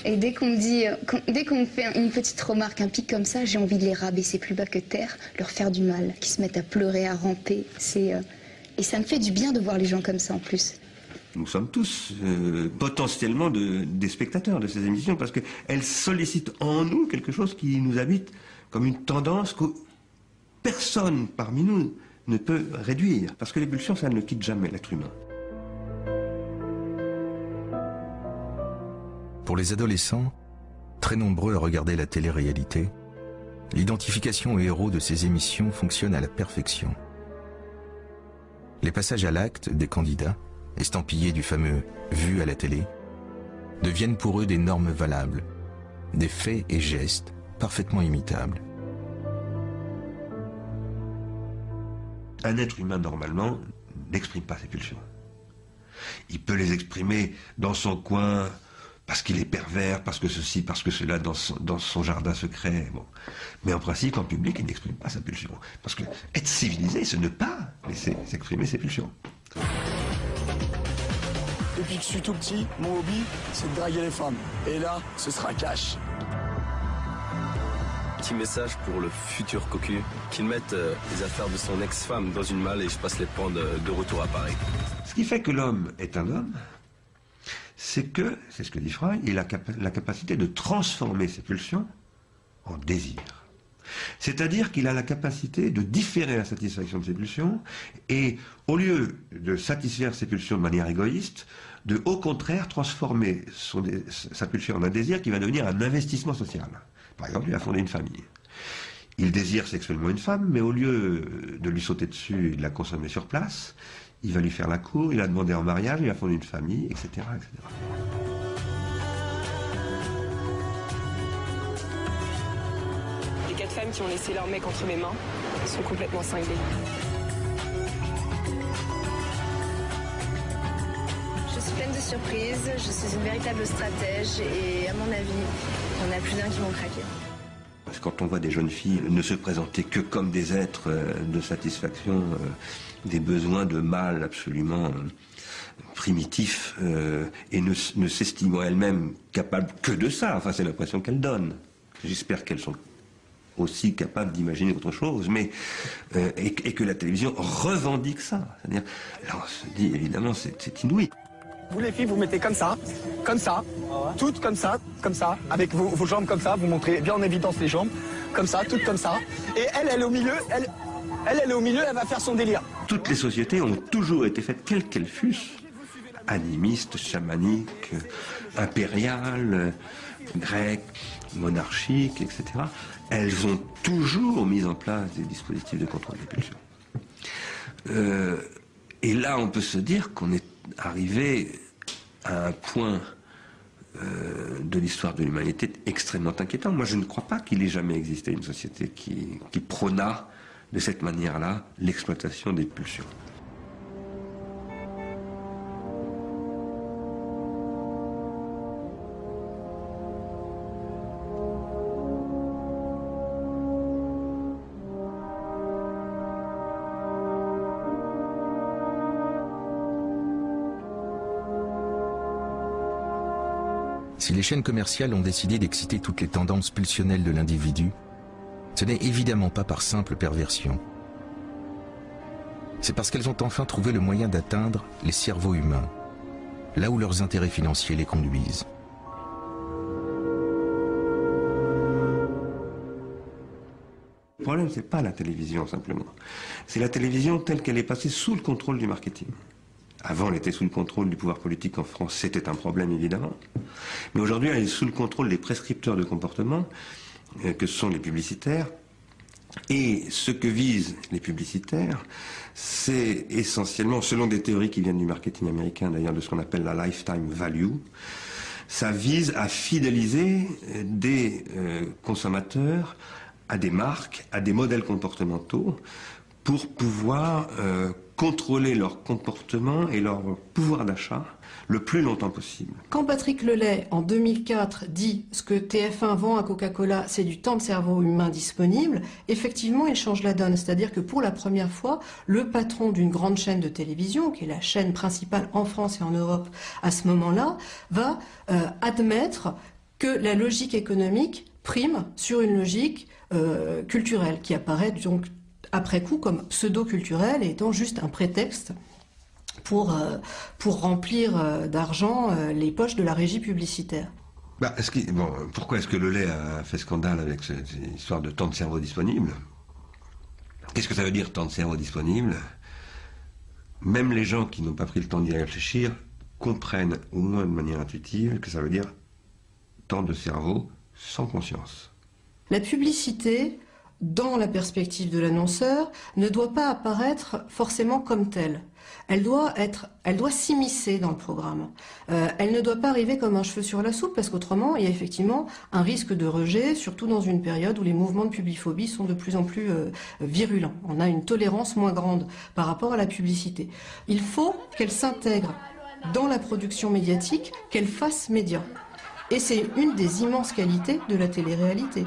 Et dès qu'on me dit, dès qu'on me fait une petite remarque, un pic comme ça, j'ai envie de les rabaisser plus bas que terre, leur faire du mal, qu'ils se mettent à pleurer, à ramper. Et ça me fait du bien de voir les gens comme ça en plus. Nous sommes tous potentiellement des spectateurs de ces émissions parce qu'elles sollicitent en nous quelque chose qui nous habite comme une tendance que personne parmi nous ne peut réduire. Parce que les pulsions, ça ne quitte jamais l'être humain. Pour les adolescents, très nombreux à regarder la télé-réalité, l'identification aux héros de ces émissions fonctionne à la perfection. Les passages à l'acte des candidats, estampillés du fameux « vu à la télé », deviennent pour eux des normes valables, des faits et gestes parfaitement imitables. Un être humain, normalement, n'exprime pas ses pulsions. Il peut les exprimer dans son coin, parce qu'il est pervers, parce que ceci, parce que cela, dans son jardin secret. Bon. Mais en principe, en public, il n'exprime pas sa pulsion. Parce que être civilisé, c'est ne pas laisser s'exprimer ses pulsions. Depuis que je suis tout petit, mon hobby, c'est de draguer les femmes. Et là, ce sera cash. Petit message pour le futur cocu, qu'il mette les affaires de son ex-femme dans une malle et je passe les prendre de retour à Paris. Ce qui fait que l'homme est un homme, c'est que, c'est ce que dit Freud, il a la capacité de transformer ses pulsions en désir. C'est-à-dire qu'il a la capacité de différer la satisfaction de ses pulsions et, au lieu de satisfaire ses pulsions de manière égoïste, de, au contraire, transformer sa pulsion en un désir qui va devenir un investissement social. Par exemple, il va fonder une famille. Il désire sexuellement une femme, mais au lieu de lui sauter dessus et de la consommer sur place, il va lui faire la cour, il va demander en mariage, il va fonder une famille, etc., etc. Les 4 femmes qui ont laissé leur mec entre mes mains sont complètement cinglées. Je suis pleine de surprises, je suis une véritable stratège et à mon avis, il y en a plus d'un qui vont craquer. Parce que quand on voit des jeunes filles ne se présenter que comme des êtres de satisfaction, des besoins de mâle absolument primitifs, et ne s'estimant elles-mêmes capables que de ça, enfin c'est l'impression qu'elles donnent. J'espère qu'elles sont aussi capables d'imaginer autre chose, mais et que la télévision revendique ça. C'est-à-dire, là on se dit évidemment c'est inouï. Vous les filles, vous mettez comme ça, toutes comme ça, avec vos jambes comme ça, vous montrez bien en évidence les jambes, comme ça, toutes comme ça. Et elle est au milieu, elle est au milieu, elle va faire son délire. Toutes les sociétés ont toujours été faites, quelles qu'elles fussent, animistes, chamaniques, impériales, grecques, monarchiques, etc. Elles ont toujours mis en place des dispositifs de contrôle des pulsions. Et là, on peut se dire qu'on est arrivé à un point de l'histoire de l'humanité extrêmement inquiétant. Moi, je ne crois pas qu'il ait jamais existé une société qui prôna de cette manière-là l'exploitation des pulsions. Si les chaînes commerciales ont décidé d'exciter toutes les tendances pulsionnelles de l'individu, ce n'est évidemment pas par simple perversion. C'est parce qu'elles ont enfin trouvé le moyen d'atteindre les cerveaux humains, là où leurs intérêts financiers les conduisent. Le problème, c'est pas la télévision simplement. C'est la télévision telle qu'elle est passée sous le contrôle du marketing. Avant, elle était sous le contrôle du pouvoir politique en France, c'était un problème évidemment. Mais aujourd'hui, elle est sous le contrôle des prescripteurs de comportement que sont les publicitaires. Et ce que visent les publicitaires, c'est essentiellement, selon des théories qui viennent du marketing américain, d'ailleurs de ce qu'on appelle la lifetime value, ça vise à fidéliser des consommateurs à des marques, à des modèles comportementaux, pour pouvoir contrôler leur comportement et leur pouvoir d'achat le plus longtemps possible. Quand Patrick Lelay, en 2004, dit ce que TF1 vend à Coca-Cola, c'est du temps de cerveau humain disponible, effectivement, il change la donne. C'est-à-dire que pour la première fois, le patron d'une grande chaîne de télévision, qui est la chaîne principale en France et en Europe à ce moment-là, va admettre que la logique économique prime sur une logique culturelle, qui apparaît donc après coup comme pseudo-culturelle et étant juste un prétexte pour remplir d'argent les poches de la régie publicitaire. Pourquoi est-ce que Lelay a fait scandale avec cette histoire de temps de cerveau disponible? Qu'est-ce que ça veut dire, temps de cerveau disponible? Même les gens qui n'ont pas pris le temps d'y réfléchir comprennent au moins de manière intuitive que ça veut dire temps de cerveau sans conscience. La publicité, dans la perspective de l'annonceur, ne doit pas apparaître forcément comme telle. Elle doit s'immiscer dans le programme. Elle ne doit pas arriver comme un cheveu sur la soupe, parce qu'autrement, il y a effectivement un risque de rejet, surtout dans une période où les mouvements de publiphobie sont de plus en plus virulents. On a une tolérance moins grande par rapport à la publicité. Il faut qu'elle s'intègre dans la production médiatique, qu'elle fasse média. Et c'est une des immenses qualités de la télé-réalité.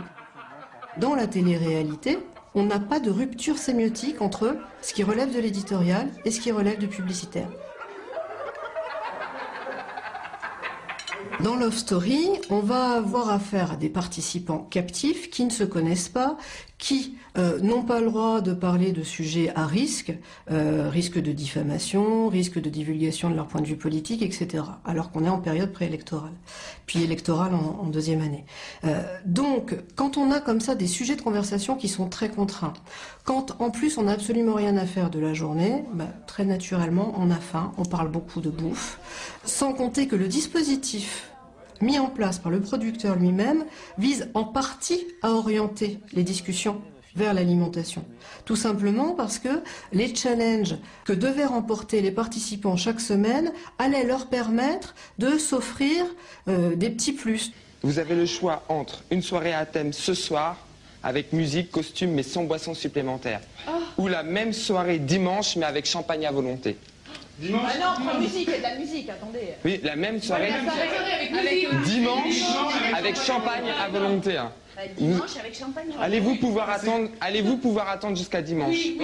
Dans la télé-réalité, on n'a pas de rupture sémiotique entre ce qui relève de l'éditorial et ce qui relève du publicitaire. Dans Love Story, on va avoir affaire à des participants captifs qui ne se connaissent pas, qui n'ont pas le droit de parler de sujets à risque, risque de diffamation, risque de divulgation de leur point de vue politique, etc. Alors qu'on est en période préélectorale, puis électorale en deuxième année. Donc, quand on a comme ça des sujets de conversation qui sont très contraints, quand en plus on n'a absolument rien à faire de la journée, très naturellement on a faim, on parle beaucoup de bouffe, sans compter que le dispositif mis en place par le producteur lui-même vise en partie à orienter les discussions vers l'alimentation. Tout simplement parce que les challenges que devaient remporter les participants chaque semaine allaient leur permettre de s'offrir des petits plus. Vous avez le choix entre une soirée à thème ce soir, avec musique, costume, mais sans boisson supplémentaire, ou la même soirée dimanche, mais avec champagne à volonté. Dimanche. Ah non, pas musique, il y a de la musique, attendez. Oui, la même soirée. Dimanche avec champagne à volonté. Hein. Dimanche avec champagne. Allez-vous pouvoir attendre jusqu'à dimanche? Oui.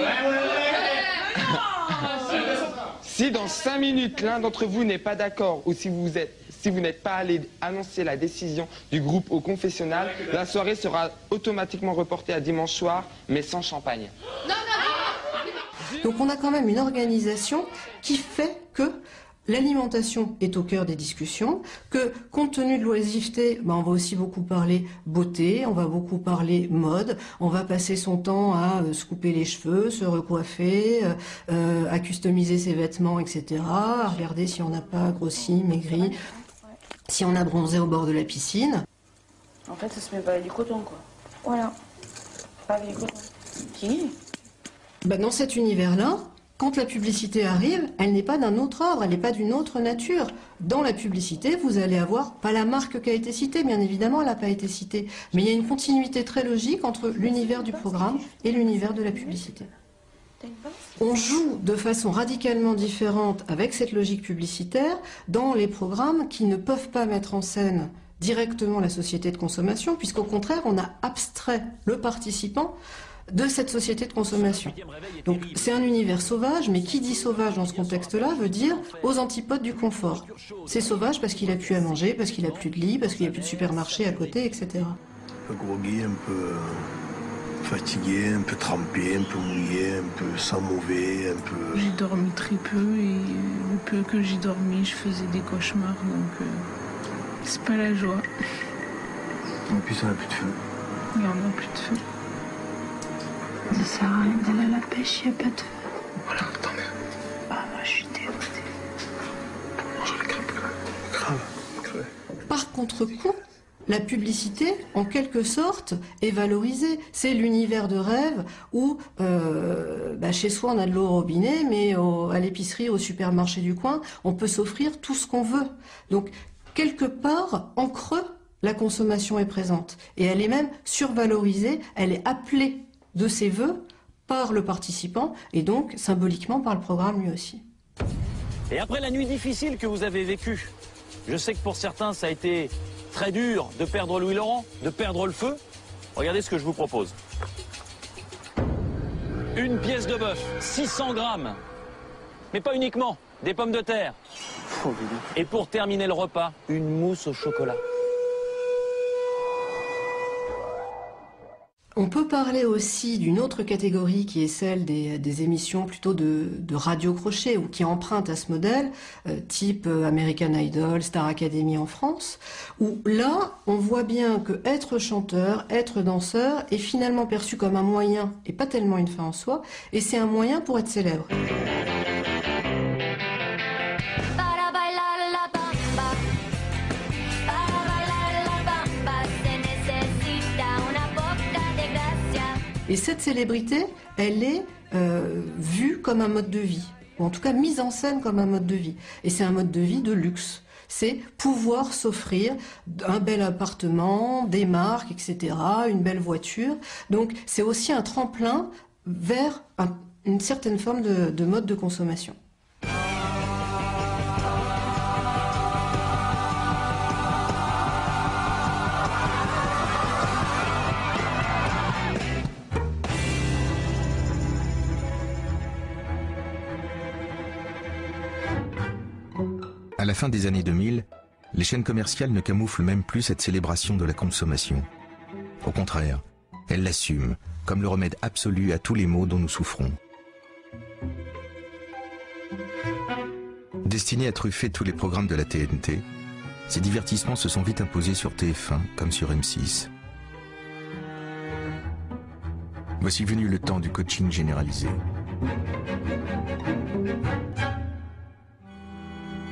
Si dans 5 minutes l'un d'entre vous n'est pas d'accord ou si vous n'êtes pas allé annoncer la décision du groupe au confessionnal, la soirée sera automatiquement reportée à dimanche soir, mais sans champagne. Donc on a quand même une organisation qui fait que l'alimentation est au cœur des discussions, que compte tenu de l'oisiveté, on va aussi beaucoup parler beauté, on va beaucoup parler mode, on va passer son temps à se couper les cheveux, se recoiffer, à customiser ses vêtements, etc., à regarder si on n'a pas grossi, maigri, si on a bronzé au bord de la piscine. En fait, ça se met pas avec du coton, quoi. Voilà. Pas avec du coton. Qui? Dans cet univers-là, quand la publicité arrive, elle n'est pas d'un autre ordre, elle n'est pas d'une autre nature. Dans la publicité, vous allez avoir, pas la marque qui a été citée, bien évidemment, elle n'a pas été citée, mais il y a une continuité très logique entre l'univers du programme et l'univers de la publicité. On joue de façon radicalement différente avec cette logique publicitaire dans les programmes qui ne peuvent pas mettre en scène directement la société de consommation, puisqu'au contraire, on a abstrait le participant de cette société de consommation. Donc c'est un univers sauvage, mais qui dit sauvage dans ce contexte-là veut dire aux antipodes du confort. C'est sauvage parce qu'il a plus à manger, parce qu'il a plus de lit, parce qu'il n'y a plus de supermarché à côté, etc. Un peu groggy, un peu fatigué, un peu trempé, un peu mouillé, un peu sans mauvais, un peu... J'ai dormi très peu et le peu que j'ai dormi, je faisais des cauchemars, donc c'est pas la joie. En plus, on n'a plus de feu. Il n'y en a plus de feu. Ça sert à rien d'aller à la pêche, il n'y a pas de feu. Voilà, tant mieux. Ah, moi, je suis dégoûtée. Manger la crêpe, grave. Par contre-coup, la publicité, en quelque sorte, est valorisée. C'est l'univers de rêve où, chez soi, on a de l'eau au robinet, mais à l'épicerie, au supermarché du coin, on peut s'offrir tout ce qu'on veut. Donc, quelque part, en creux, la consommation est présente. Et elle est même survalorisée, elle est appelée de ses voeux par le participant, et donc, symboliquement, par le programme lui aussi. Et après la nuit difficile que vous avez vécue, je sais que pour certains, ça a été très dur de perdre Louis Laurent, de perdre le feu. Regardez ce que je vous propose. Une pièce de bœuf, 600 grammes. Mais pas uniquement, des pommes de terre. Et pour terminer le repas, une mousse au chocolat. On peut parler aussi d'une autre catégorie qui est celle des émissions plutôt de radio crochet ou qui empruntent à ce modèle, type American Idol, Star Academy en France, où là, on voit bien que être chanteur, être danseur est finalement perçu comme un moyen et pas tellement une fin en soi, et c'est un moyen pour être célèbre. Et cette célébrité, elle est vue comme un mode de vie, ou en tout cas mise en scène comme un mode de vie. Et c'est un mode de vie de luxe. C'est pouvoir s'offrir un bel appartement, des marques, etc., une belle voiture. Donc c'est aussi un tremplin vers une certaine forme de mode de consommation. À la fin des années 2000, les chaînes commerciales ne camouflent même plus cette célébration de la consommation. Au contraire, elles l'assument comme le remède absolu à tous les maux dont nous souffrons. Destinés à truffer tous les programmes de la TNT, ces divertissements se sont vite imposés sur TF1 comme sur M6. Voici venu le temps du coaching généralisé.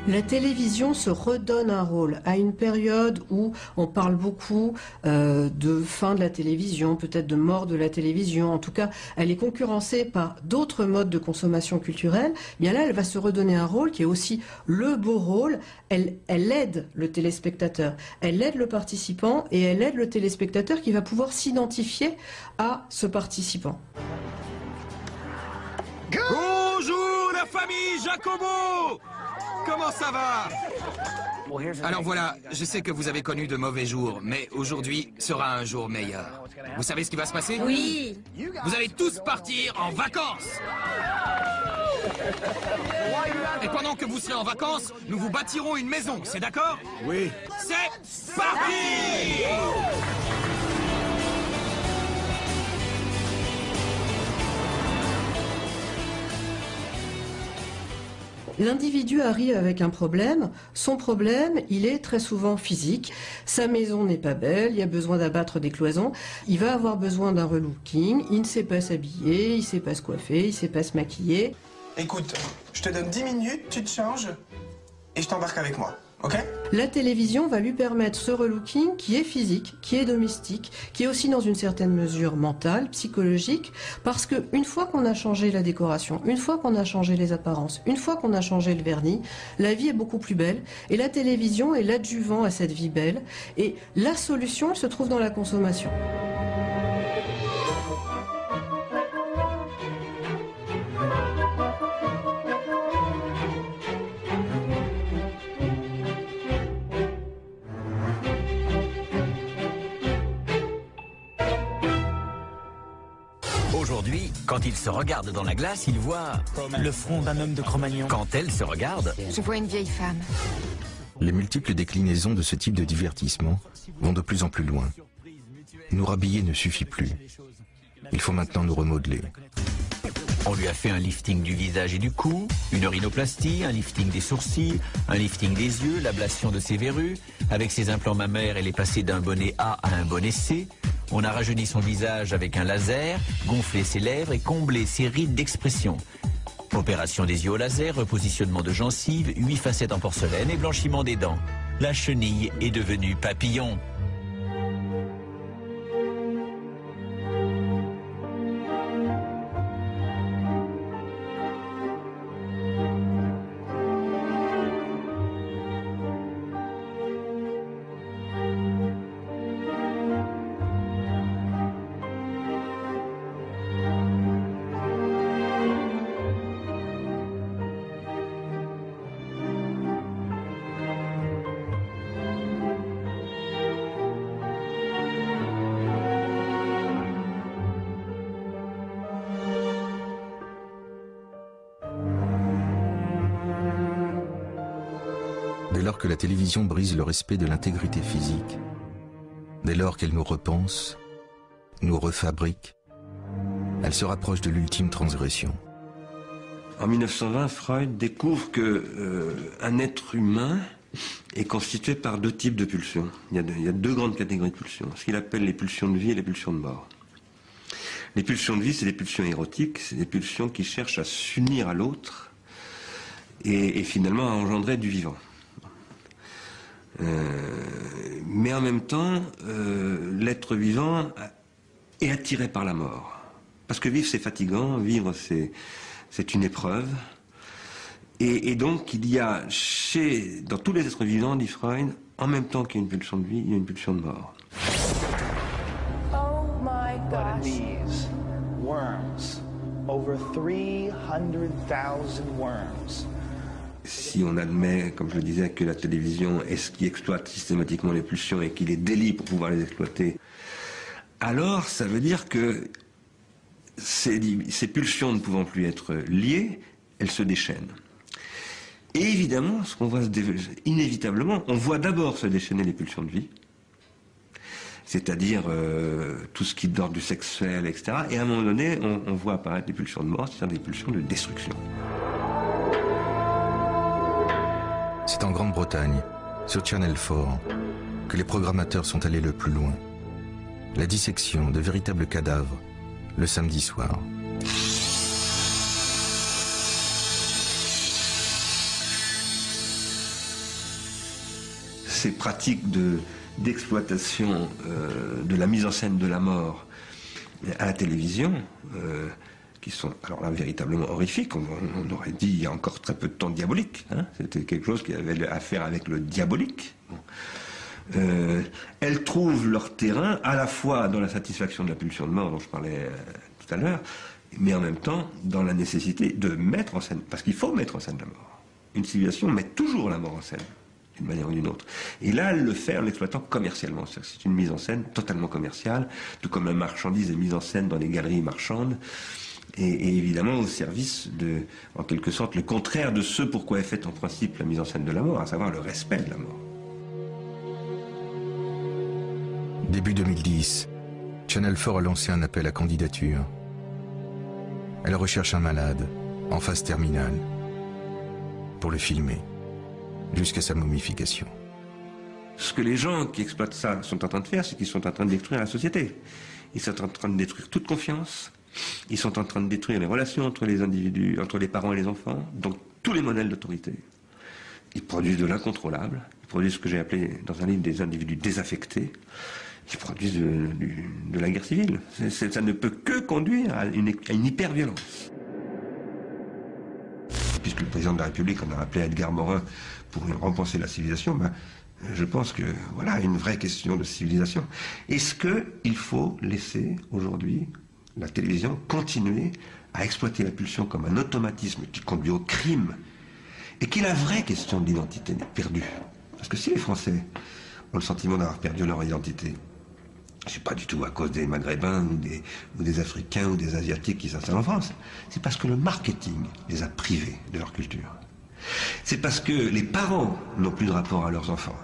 La télévision se redonne un rôle à une période où on parle beaucoup de fin de la télévision, peut-être de mort de la télévision. En tout cas, elle est concurrencée par d'autres modes de consommation culturelle. Bien là, elle va se redonner un rôle qui est aussi le beau rôle. Elle aide le téléspectateur, elle aide le participant et elle aide le téléspectateur qui va pouvoir s'identifier à ce participant. Bonjour la famille Jacobo! Comment ça va? Alors voilà, je sais que vous avez connu de mauvais jours, mais aujourd'hui sera un jour meilleur. Vous savez ce qui va se passer? Oui. Vous allez tous partir en vacances. Et pendant que vous serez en vacances, nous vous bâtirons une maison, c'est d'accord? Oui. C'est parti! L'individu arrive avec un problème. Son problème, il est très souvent physique. Sa maison n'est pas belle, il y a besoin d'abattre des cloisons. Il va avoir besoin d'un relooking. Il ne sait pas s'habiller, il ne sait pas se coiffer, il ne sait pas se maquiller. Écoute, je te donne 10 minutes, tu te changes et je t'embarque avec moi. Okay. La télévision va lui permettre ce relooking qui est physique, qui est domestique, qui est aussi dans une certaine mesure mentale, psychologique, parce que une fois qu'on a changé la décoration, une fois qu'on a changé les apparences, une fois qu'on a changé le vernis, la vie est beaucoup plus belle et la télévision est l'adjuvant à cette vie belle et la solution elle se trouve dans la consommation. Aujourd'hui, quand il se regarde dans la glace, il voit le front d'un homme de Cro-Magnon. Quand elle se regarde, Je vois une vieille femme. Les multiples déclinaisons de ce type de divertissement vont de plus en plus loin. Nous rhabiller ne suffit plus. Il faut maintenant nous remodeler. on lui a fait un lifting du visage et du cou, une rhinoplastie, un lifting des sourcils, un lifting des yeux, l'ablation de ses verrues. Avec ses implants mammaires, elle est passée d'un bonnet A à un bonnet C. On a rajeuni son visage avec un laser, gonflé ses lèvres et comblé ses rides d'expression. Opération des yeux au laser, repositionnement de gencives, 8 facettes en porcelaine et blanchiment des dents. La chenille est devenue papillon. lors que la télévision brise le respect de l'intégrité physique, dès lors qu'elle nous repense, nous refabrique, elle se rapproche de l'ultime transgression. En 1920, Freud découvre qu'un être humain est constitué par deux types de pulsions. Il y a deux grandes catégories de pulsions, ce qu'il appelle les pulsions de vie et les pulsions de mort. Les pulsions de vie, c'est des pulsions érotiques, c'est des pulsions qui cherchent à s'unir à l'autre et finalement à engendrer du vivant. Mais en même temps, l'être vivant est attiré par la mort. Parce que vivre, c'est fatigant, vivre, c'est une épreuve. Et donc, il y a dans tous les êtres vivants, dit Freud, en même temps qu'il y a une pulsion de vie, il y a une pulsion de mort. Oh my gosh. These worms, over 300,000 worms. Si on admet, comme je le disais, que la télévision est ce qui exploite systématiquement les pulsions et qu'il est délit pour pouvoir les exploiter, alors ça veut dire que ces pulsions ne pouvant plus être liées, elles se déchaînent. Et évidemment, ce qu'on voit inévitablement, on voit d'abord se déchaîner les pulsions de vie, c'est-à-dire tout ce qui est d'ordre du sexuel, etc. Et à un moment donné, on voit apparaître des pulsions de mort, c'est-à-dire des pulsions de destruction. C'est en Grande-Bretagne, sur Channel 4, que les programmateurs sont allés le plus loin. La dissection de véritables cadavres, le samedi soir. Ces pratiques d'exploitation de la mise en scène de la mort à la télévision, qui sont alors là véritablement horrifiques, on aurait dit il y a encore très peu de temps diabolique, hein, c'était quelque chose qui avait à faire avec le diabolique. Elles trouvent leur terrain à la fois dans la satisfaction de la pulsion de mort dont je parlais tout à l'heure, mais en même temps dans la nécessité de mettre en scène, parce qu'il faut mettre en scène la mort. Une civilisation met toujours la mort en scène, d'une manière ou d'une autre. Et là, elle le fait en l'exploitant commercialement. C'est une mise en scène totalement commerciale, tout comme la marchandise est mise en scène dans les galeries marchandes, et évidemment au service de, en quelque sorte, le contraire de ce pourquoi est faite en principe la mise en scène de la mort, à savoir le respect de la mort. Début 2010, Channel 4 a lancé un appel à candidature. Elle recherche un malade, en phase terminale, pour le filmer, jusqu'à sa momification. Ce que les gens qui exploitent ça sont en train de faire, c'est qu'ils sont en train de détruire la société. Ils sont en train de détruire toute confiance. Ils sont en train de détruire les relations entre les individus, entre les parents et les enfants, donc tous les modèles d'autorité. Ils produisent de l'incontrôlable. Ils produisent ce que j'ai appelé dans un livre des individus désaffectés. Ils produisent de la guerre civile. Ça ne peut que conduire à une hyper-violence. Puisque le président de la République en a appelé à Edgar Morin pour repenser la civilisation, je pense que voilà une vraie question de civilisation. Est-ce qu'il faut laisser aujourd'hui la télévision continuer à exploiter la pulsion comme un automatisme qui conduit au crime et qui est la vraie question de l'identité perdue? Parce que si les Français ont le sentiment d'avoir perdu leur identité, c'est pas du tout à cause des Maghrébins ou des Africains ou des Asiatiques qui s'installent en France. C'est parce que le marketing les a privés de leur culture. C'est parce que les parents n'ont plus de rapport à leurs enfants.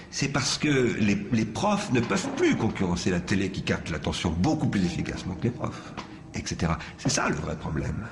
C'est parce que les profs ne peuvent plus concurrencer la télé qui capte l'attention beaucoup plus efficacement que les profs, etc. C'est ça le vrai problème.